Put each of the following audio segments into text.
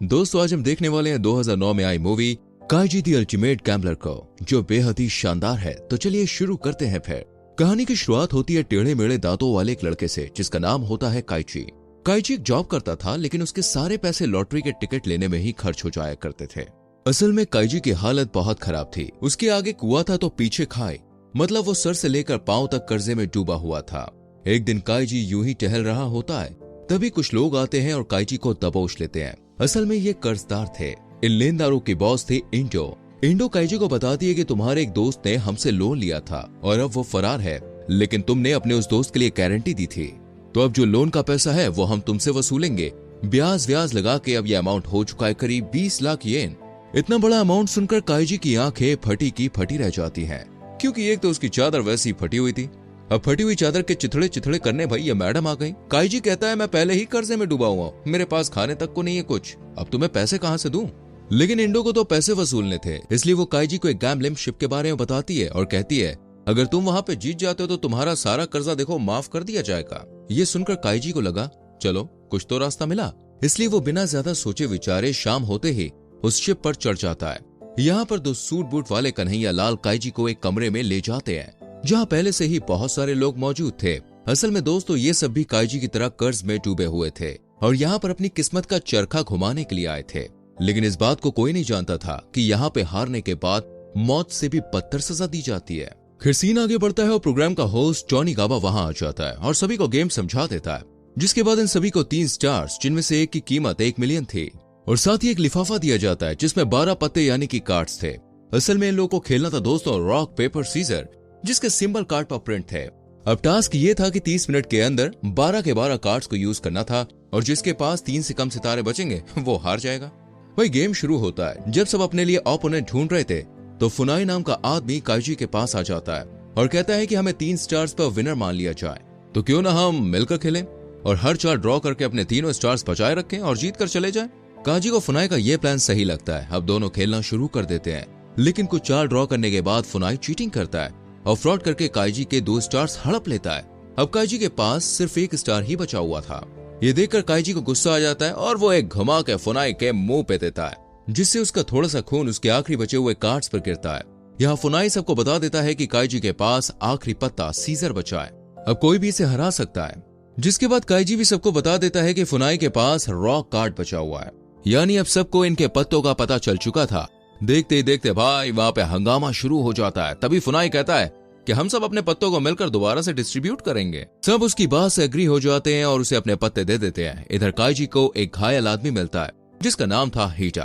दोस्तों आज हम देखने वाले हैं 2009 में आई मूवी काइजी द अल्टीमेट गैम्बलर को, जो बेहद ही शानदार है। तो चलिए शुरू करते हैं फिर। कहानी की शुरुआत होती है टेढ़े मेढ़े दांतों वाले एक लड़के से जिसका नाम होता है काइजी। काइजी एक जॉब करता था, लेकिन उसके सारे पैसे लॉटरी के टिकट लेने में ही खर्च हो जाया करते थे। असल में काइजी की हालत बहुत खराब थी। उसके आगे कुआं था तो पीछे खाई, मतलब वो सर से लेकर पांव तक कर्जे में डूबा हुआ था। एक दिन काइजी यूं ही टहल रहा होता है, तभी कुछ लोग आते हैं और काइजी को दबोच लेते हैं। असल में ये कर्जदार थे। इन लेनदारों के बॉस थे इंडो काइजी को बताती है कि तुम्हारे एक दोस्त ने हमसे लोन लिया था और अब वो फरार है, लेकिन तुमने अपने उस दोस्त के लिए गारंटी दी थी, तो अब जो लोन का पैसा है वो हम तुमसे वसूलेंगे। ब्याज लगा के अब ये अमाउंट हो चुका है करीब 20 लाख येन। इतना बड़ा अमाउंट सुनकर काइजी की आंखें फटी की फटी रह जाती हैं, क्योंकि एक तो उसकी चादर वैसी फटी हुई थी। अब फटी हुई चादर के चिथड़े करने भाई ये मैडम आ गई। काइजी कहता है मैं पहले ही कर्जे में डूबा हुआ हूँ, मेरे पास खाने तक को नहीं है कुछ, अब तुम्हें पैसे कहाँ से दूं? लेकिन इंडो को तो पैसे वसूलने थे, इसलिए वो काइजी को एक गैम्बलिंग शिप के बारे में बताती है और कहती है अगर तुम वहां पे जीत जाते हो तो तुम्हारा सारा कर्जा देखो माफ कर दिया जाएगा। ये सुनकर काइजी को लगा चलो कुछ तो रास्ता मिला, इसलिए वो बिना ज्यादा सोचे विचारे शाम होते ही उस शिप पर चढ़ जाता है। यहाँ पर दो सूट बूट वाले कन्हैया लाल काइजी को एक कमरे में ले जाते हैं जहाँ पहले से ही बहुत सारे लोग मौजूद थे। असल में दोस्तों ये सब भी काइजी की तरह कर्ज में डूबे हुए थे और यहाँ पर अपनी किस्मत का चरखा घुमाने के लिए आए थे। लेकिन इस बात को कोई नहीं जानता था कि यहाँ पे हारने के बाद मौत से भी बदतर सजा दी जाती है। फिर सीन आगे बढ़ता है और प्रोग्राम का होस्ट जॉनी गाबा वहां आ जाता है और सभी को गेम समझा देता है, जिसके बाद इन सभी को 3 स्टार्स, जिनमें से एक की कीमत 1 मिलियन थी, और साथ ही एक लिफाफा दिया जाता है जिसमें 12 पत्ते यानी कि कार्ड्स थे। असल में इन लोगों को खेलना था दोस्तों रॉक पेपर सीजर, जिसके सिंबल कार्ड पर प्रिंट थे। अब टास्क ये था कि 30 मिनट के अंदर 12 के 12 कार्ड्स को यूज करना था और जिसके पास 3 से कम सितारे बचेंगे वो हार जाएगा। वही गेम शुरू होता है। जब सब अपने लिए ओपोनेंट ढूंढ रहे थे तो फुनाई नाम का आदमी काइजी के पास आ जाता है और कहता है कि हमें 3 स्टार्स पर विनर मान लिया जाए, तो क्यों ना हम मिलकर खेलें और हर 4 ड्रॉ करके अपने तीनों स्टार्स बचाए रखें और जीत कर चले जाएं। काइजी को फुनाई का ये प्लान सही लगता है। अब दोनों खेलना शुरू कर देते हैं, लेकिन कुछ 4 ड्रॉ करने के बाद फुनाई चीटिंग करता है और फ्रॉड करके काइजी के 2 स्टार्स हड़प लेता है। अब काइजी के पास सिर्फ 1 स्टार ही बचा हुआ था। ये देखकर काइजी को गुस्सा आ जाता है और वो एक घुमा के फुनाई के मुंह पे देता है, जिससे उसका थोड़ा सा खून उसके आखिरी बचे हुए कार्ड्स पर गिरता है। यहाँ फुनाई सबको बता देता है कि काइजी के पास आखिरी पत्ता सीजर बचा है, अब कोई भी इसे हरा सकता है। जिसके बाद काइजी भी सबको बता देता है कि फुनाई के पास रॉक कार्ड बचा हुआ है, यानी अब सबको इनके पत्तों का पता चल चुका था। देखते ही देखते भाई वहां पे हंगामा शुरू हो जाता है। तभी फुनाई कहता है कि हम सब अपने पत्तों को मिलकर दोबारा से डिस्ट्रीब्यूट करेंगे। सब उसकी बात से एग्री हो जाते हैं और उसे अपने पत्ते दे देते हैं। इधर काइजी को एक घायल आदमी मिलता है जिसका नाम था हीटा।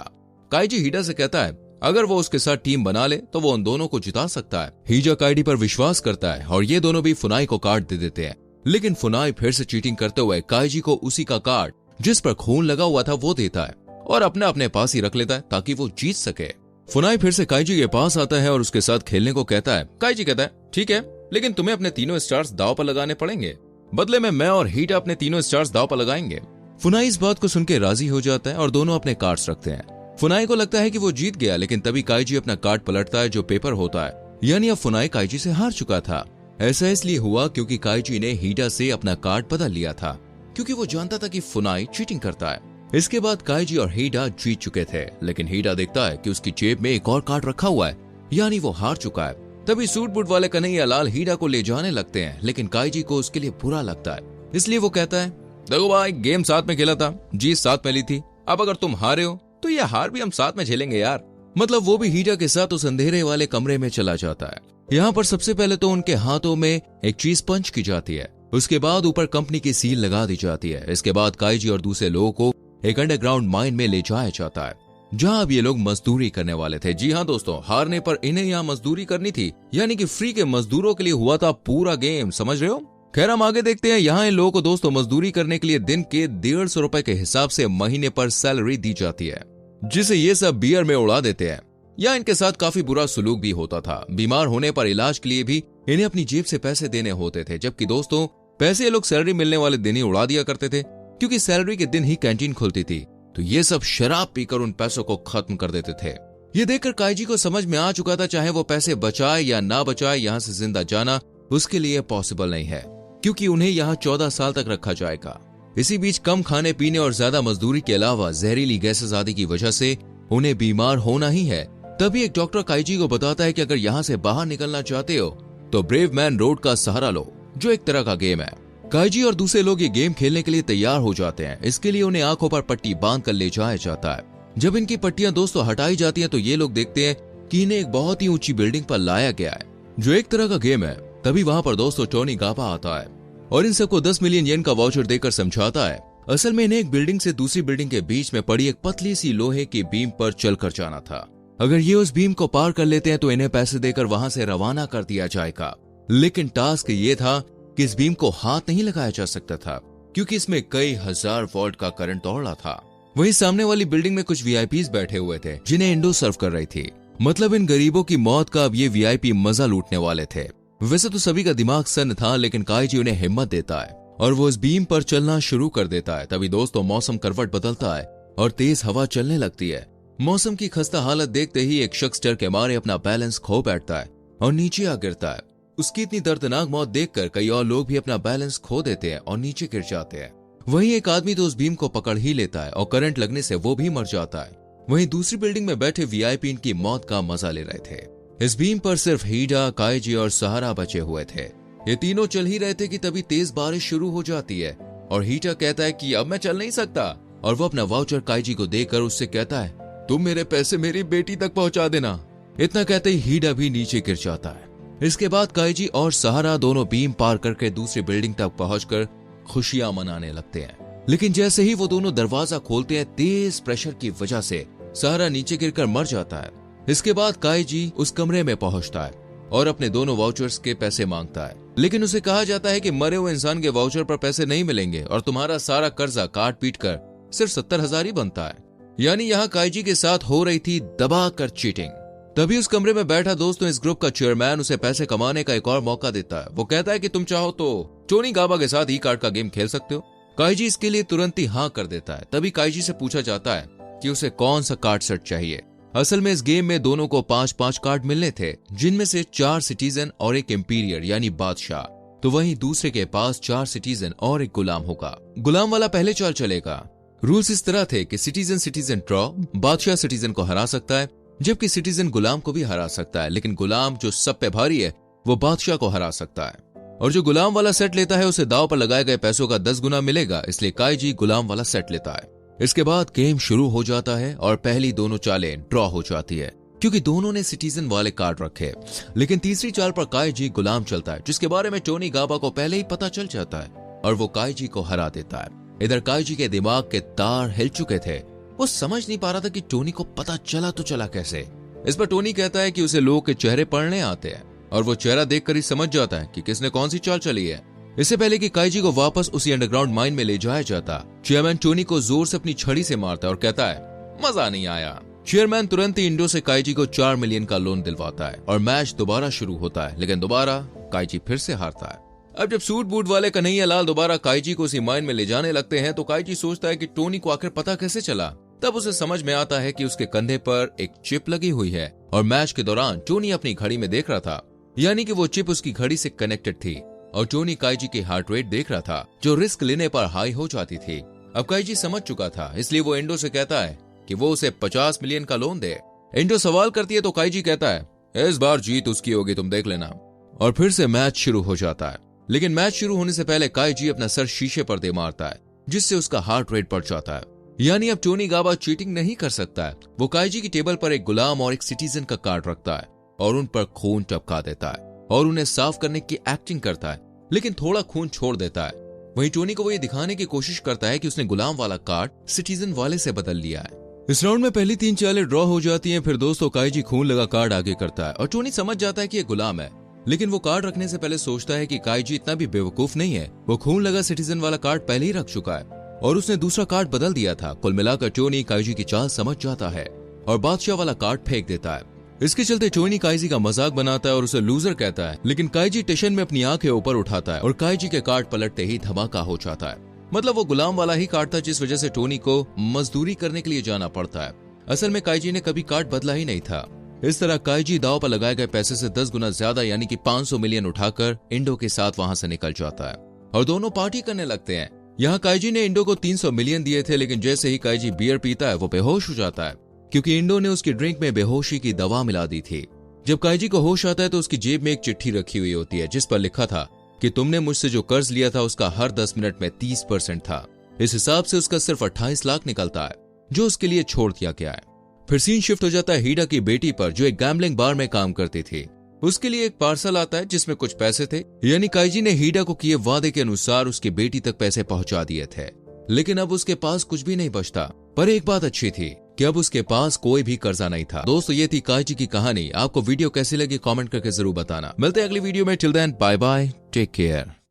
काइजी हीटा से कहता है अगर वो उसके साथ टीम बना ले तो वो उन दोनों को जिता सकता है। हीटा काइजी पर विश्वास करता है और ये दोनों भी फुनाई को कार्ड दे देते हैं, लेकिन फुनाई फिर से चीटिंग करते हुए काइजी को उसी का कार्ड जिस पर खून लगा हुआ था वो देता है और अपने पास ही रख लेता है ताकि वो जीत सके। फुनाई फिर से काइजी के पास आता है और उसके साथ खेलने को कहता है। काइजी कहता है ठीक है, लेकिन तुम्हें अपने तीनों स्टार्स दाव पर लगाने पड़ेंगे, बदले में मैं और हीटा अपने तीनों स्टार्स दाव पर लगाएंगे। फुनाई इस बात को सुन के राजी हो जाता है और दोनों अपने कार्ड्स रखते हैं। फुनाई को लगता है कि वो जीत गया, लेकिन तभी काइजी अपना कार्ड पलटता है जो पेपर होता है, यानी अब फुनाई काइजी से हार चुका था। ऐसा इसलिए हुआ क्योंकि काइजी ने हीटा से अपना कार्ड बदल लिया था, क्योंकि वो जानता था कि फुनाई चीटिंग करता है। इसके बाद काइजी और हीटा जीत चुके थे, लेकिन हीटा देखता है कि उसकी जेब में एक और कार्ड रखा हुआ है, यानी वो हार चुका है। तभी सूट बूट वाले कन्हैया लाल हीटा को ले जाने लगते हैं, लेकिन काइजी को उसके लिए बुरा लगता है, इसलिए वो कहता है देखो भाई गेम साथ में खेला था, जीत साथ में ली थी, अब अगर तुम हारे हो तो ये हार भी हम साथ में झेलेंगे यार। मतलब वो भी हीटा के साथ उस अंधेरे वाले कमरे में चला जाता है। यहाँ पर सबसे पहले तो उनके हाथों में एक चीज पंच की जाती है, उसके बाद ऊपर कंपनी की सील लगा दी जाती है। इसके बाद काइजी और दूसरे लोगों को एक अंडरग्राउंड माइन में ले जाया जाता है, जहां अब ये लोग मजदूरी करने वाले थे। जी हाँ दोस्तों, हारने पर इन्हें यहाँ मजदूरी करनी थी, यानी कि फ्री के मजदूरों के लिए हुआ था पूरा गेम, समझ रहे हो। खैर हम आगे देखते हैं। यहाँ इन लोगों को दोस्तों मजदूरी करने के लिए दिन के 150 रुपए के हिसाब से महीने पर सैलरी दी जाती है, जिसे ये सब बियर में उड़ा देते हैं। या इनके साथ काफी बुरा सुलूक भी होता था। बीमार होने पर इलाज के लिए भी इन्हें अपनी जेब से पैसे देने होते थे, जबकि दोस्तों पैसे ये लोग सैलरी मिलने वाले दिन ही उड़ा दिया करते थे, क्योंकि सैलरी के दिन ही कैंटीन खुलती थी, तो ये सब शराब पीकर उन पैसों को खत्म कर देते थे। ये देखकर काइजी को समझ में आ चुका था चाहे वो पैसे बचाए या ना बचाए, यहाँ से जिंदा जाना उसके लिए पॉसिबल नहीं है, क्योंकि उन्हें यहाँ 14 साल तक रखा जाएगा। इसी बीच कम खाने पीने और ज्यादा मजदूरी के अलावा जहरीली गैसेस आदि की वजह से उन्हें बीमार होना ही है। तभी एक डॉक्टर काइजी को बताता है कि अगर यहाँ से बाहर निकलना चाहते हो तो ब्रेव मैन रोड का सहारा लो, जो एक तरह का गेम है। काइजी और दूसरे लोग ये गेम खेलने के लिए तैयार हो जाते हैं। इसके लिए उन्हें आंखों पर पट्टी बांध कर ले जाया जाता है। जब इनकी पट्टियां दोस्तों हटाई जाती हैं तो ये लोग देखते हैं कि इन्हें एक बहुत ही ऊंची बिल्डिंग पर लाया गया है, जो एक तरह का गेम है। तभी वहां पर दोस्तों टोनी गाबा आता है और इन सबको 10 मिलियन येन का वाउचर देकर समझाता है असल में इन्हें एक बिल्डिंग से दूसरी बिल्डिंग के बीच में पड़ी एक पतली सी लोहे की बीम पर चलकर जाना था। अगर ये उस बीम को पार कर लेते हैं तो इन्हें पैसे देकर वहां से रवाना कर दिया जाएगा। लेकिन टास्क ये था कि इस बीम को हाथ नहीं लगाया जा सकता था, क्योंकि इसमें कई हजार वोल्ट का करंट दौड़ रहा था। वहीं सामने वाली बिल्डिंग में कुछ वीआईपीज बैठे हुए थे जिन्हें इंडो सर्व कर रही थी। मतलब इन गरीबों की मौत का अब ये वीआईपी मजा लूटने वाले थे। वैसे तो सभी का दिमाग सन्न था, लेकिन काइजी उन्हें हिम्मत देता है और वो इस बीम पर चलना शुरू कर देता है। तभी दोस्तों मौसम करवट बदलता है और तेज हवा चलने लगती है। मौसम की खस्ता हालत देखते ही एक शख्स डर के मारे अपना बैलेंस खो बैठता है और नीचे आ गिरता है। उसकी इतनी दर्दनाक मौत देखकर कई और लोग भी अपना बैलेंस खो देते हैं और नीचे गिर जाते हैं। वहीं एक आदमी तो उस बीम को पकड़ ही लेता है और करंट लगने से वो भी मर जाता है। वहीं दूसरी बिल्डिंग में बैठे वीआईपी इनकी मौत का मजा ले रहे थे। इस बीम पर सिर्फ हीडा, काइजी और सहारा बचे हुए थे। ये तीनों चल ही रहे थे कि तभी तेज बारिश शुरू हो जाती है और हीडा कहता है कि अब मैं चल नहीं सकता, और वो अपना वाउचर काइजी को देकर उससे कहता है तुम मेरे पैसे मेरी बेटी तक पहुंचा देना। इतना कहते ही हीडा भी नीचे गिर जाता है। इसके बाद काइजी और सहारा दोनों बीम पार करके दूसरी बिल्डिंग तक पहुंचकर खुशियां मनाने लगते हैं। लेकिन जैसे ही वो दोनों दरवाजा खोलते हैं, तेज प्रेशर की वजह से सहारा नीचे गिरकर मर जाता है। इसके बाद काइजी उस कमरे में पहुंचता है और अपने दोनों वाउचर्स के पैसे मांगता है, लेकिन उसे कहा जाता है कि मरे हुए इंसान के वाउचर पर पैसे नहीं मिलेंगे और तुम्हारा सारा कर्जा काट पीट कर सिर्फ 70,000 ही बनता है। यानी यहाँ काइजी के साथ हो रही थी दबा कर चीटिंग। तभी उस कमरे में बैठा दोस्तों इस ग्रुप का चेयरमैन उसे पैसे कमाने का एक और मौका देता है। वो कहता है कि तुम चाहो तो टोनी गाबा के साथ ई कार्ड का गेम खेल सकते हो। काइजी इसके लिए तुरंत ही हाँ कर देता है। तभी काइजी से पूछा जाता है कि उसे कौन सा कार्ड सेट चाहिए। असल में इस गेम में दोनों को 5-5 कार्ड मिलने थे, जिनमें से 4 सिटीजन और एक एम्पीरियर यानी बादशाह। तो वहीं दूसरे के पास 4 सिटीजन और एक गुलाम होगा। गुलाम वाला पहले चाल चलेगा। रूल्स इस तरह थे कि सिटीजन सिटीजन ड्रॉ, बादशाह सिटीजन को हरा सकता है जबकि सिटीजन गुलाम को भी हरा सकता है, लेकिन गुलाम जो सब पे भारी है वो बादशाह को हरा सकता है। और जो गुलाम वाला सेट लेता है उसे दाव पर लगाए गए पैसों का 10 गुना मिलेगा, इसलिए काइजी गुलाम वाला सेट लेता है। इसके बाद गेम शुरू हो जाता है और पहली दोनों चालें ड्रॉ हो जाती है क्योंकि दोनों ने सिटीजन वाले कार्ड रखे। लेकिन तीसरी चाल पर काइजी गुलाम चलता है, जिसके बारे में टोनी गाबा को पहले ही पता चल जाता है और वो काइजी को हरा देता है। इधर काइजी के दिमाग के तार हिल चुके थे। वो समझ नहीं पा रहा था कि टोनी को पता चला तो चला कैसे। इस पर टोनी कहता है कि उसे लोगों के चेहरे पढ़ने आते हैं और वो चेहरा देखकर ही समझ जाता है कि किसने कौन सी चाल चली है। इससे पहले कि काइजी को वापस उसी अंडरग्राउंड माइन में ले जाया जाता, चेयरमैन टोनी को जोर से अपनी छड़ी से मारता है और कहता है मजा नहीं आया। चेयरमैन तुरंत ही इंडो से काइजी को 4 मिलियन का लोन दिलवाता है और मैच दोबारा शुरू होता है, लेकिन दोबारा काइजी फिर से हारता है। अब जब सूट बूट वाले कन्हैया लाल दोबारा काइजी को उसी माइन में ले जाने लगते हैं तो काइजी सोचता है कि टोनी को आखिर पता कैसे चला। तब उसे समझ में आता है कि उसके कंधे पर एक चिप लगी हुई है और मैच के दौरान टोनी अपनी घड़ी में देख रहा था, यानी कि वो चिप उसकी घड़ी से कनेक्टेड थी और टोनी काइजी की हार्ट रेट देख रहा था जो रिस्क लेने पर हाई हो जाती थी। अब काइजी समझ चुका था, इसलिए वो इंडो से कहता है कि वो उसे 50 मिलियन का लोन दे। इंडो सवाल करती है तो काइजी कहता है इस बार जीत उसकी होगी, तुम देख लेना। और फिर से मैच शुरू हो जाता है, लेकिन मैच शुरू होने से पहले काइजी अपना सर शीशे पर दे मारता है जिससे उसका हार्ट रेट बढ़ जाता है। यानी अब टोनी गाबा चीटिंग नहीं कर सकता है। वो काइजी की टेबल पर एक गुलाम और एक सिटीजन का कार्ड रखता है और उन पर खून टपका देता है और उन्हें साफ करने की एक्टिंग करता है, लेकिन थोड़ा खून छोड़ देता है। वहीं टोनी को वो ये दिखाने की कोशिश करता है कि उसने गुलाम वाला कार्ड सिटीजन वाले से बदल लिया है। इस राउंड में पहली 3 चालें ड्रॉ हो जाती हैं। फिर दोस्तों काइजी खून लगा कार्ड आगे करता है और टोनी समझ जाता है कि ये गुलाम है, लेकिन वो कार्ड रखने से पहले सोचता है कि काइजी इतना भी बेवकूफ नहीं है। वो खून लगा सिटीजन वाला कार्ड पहले ही रख चुका है और उसने दूसरा कार्ड बदल दिया था। कुल मिलाकर टोनी काइजी की चाल समझ जाता है और बादशाह वाला कार्ड फेंक देता है। इसके चलते टोनी काइजी का मजाक बनाता है और उसे लूजर कहता है, लेकिन काइजी टेंशन में अपनी आंखें ऊपर उठाता है और काइजी के कार्ड पलटते ही धमाका हो जाता है। मतलब वो गुलाम वाला ही कार्ड था जिस वजह से टोनी को मजदूरी करने के लिए जाना पड़ता है। असल में काइजी ने कभी कार्ड बदला ही नहीं था। इस तरह काइजी दाव पर लगाए गए पैसे से 10 गुना ज्यादा यानी कि 500 मिलियन उठाकर इंडो के साथ वहां से निकल जाता है और दोनों पार्टी करने लगते हैं। यहाँ काइजी ने इंडो को 300 मिलियन दिए थे, लेकिन जैसे ही काइजी बियर पीता है वो बेहोश हो जाता है, क्योंकि इंडो ने उसकी ड्रिंक में बेहोशी की दवा मिला दी थी। जब काइजी को होश आता है तो उसकी जेब में एक चिट्ठी रखी हुई होती है जिस पर लिखा था कि तुमने मुझसे जो कर्ज लिया था उसका हर 10 मिनट में 30% था। इस हिसाब से उसका सिर्फ 28 लाख निकलता है जो उसके लिए छोड़ दिया गया है। फिर सीन शिफ्ट हो जाता है हीडा की बेटी पर, जो एक गैम्बलिंग बार में काम करती थी। उसके लिए एक पार्सल आता है जिसमें कुछ पैसे थे, यानी काइजी ने हीडा को किए वादे के अनुसार उसकी बेटी तक पैसे पहुंचा दिए थे। लेकिन अब उसके पास कुछ भी नहीं बचता। पर एक बात अच्छी थी कि अब उसके पास कोई भी कर्जा नहीं था। दोस्तों, ये थी काइजी की कहानी। आपको वीडियो कैसी लगी कमेंट करके जरूर बताना। मिलते हैं अगली वीडियो में। Till then bye bye, take care.